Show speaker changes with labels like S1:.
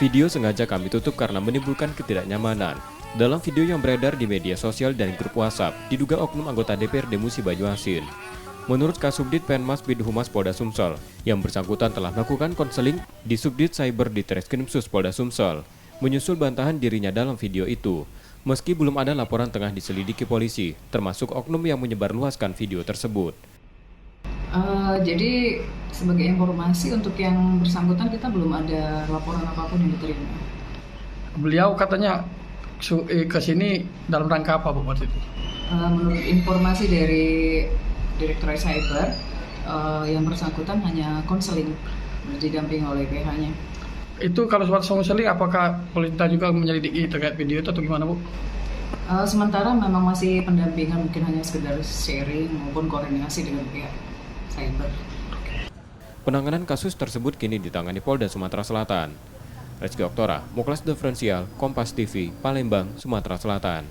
S1: Video sengaja kami tutup karena menimbulkan ketidaknyamanan. Dalam video yang beredar di media sosial dan grup WhatsApp, diduga oknum anggota DPRD Musi Banyuasin. Menurut Kasubdit Penmas Bidhumas Polda Sumsel, yang bersangkutan telah melakukan konseling di Subdit Cyber di Treskrimsus Polda Sumsel, menyusul bantahan dirinya dalam video itu. Meski belum ada laporan tengah diselidiki polisi, termasuk oknum yang menyebarluaskan video tersebut.
S2: Jadi sebagai informasi untuk yang bersangkutan kita belum ada laporan apapun yang diterima.
S3: Beliau katanya ke sini dalam rangka apa Bu waktu itu?
S2: Menurut informasi dari Direktorat Cyber, yang bersangkutan hanya konseling didampingi oleh PH-nya.
S3: Itu kalau soal konseling, apakah pemerintah juga menyelidiki terkait video itu atau gimana Bu?
S2: Sementara memang masih pendampingan, mungkin hanya sekedar sharing maupun koordinasi dengan pihak cyber.
S1: Penanganan kasus tersebut kini ditangani Polda Sumatera Selatan. Rizky Oktora, Muklas Diferensial, Kompas TV, Palembang, Sumatera Selatan.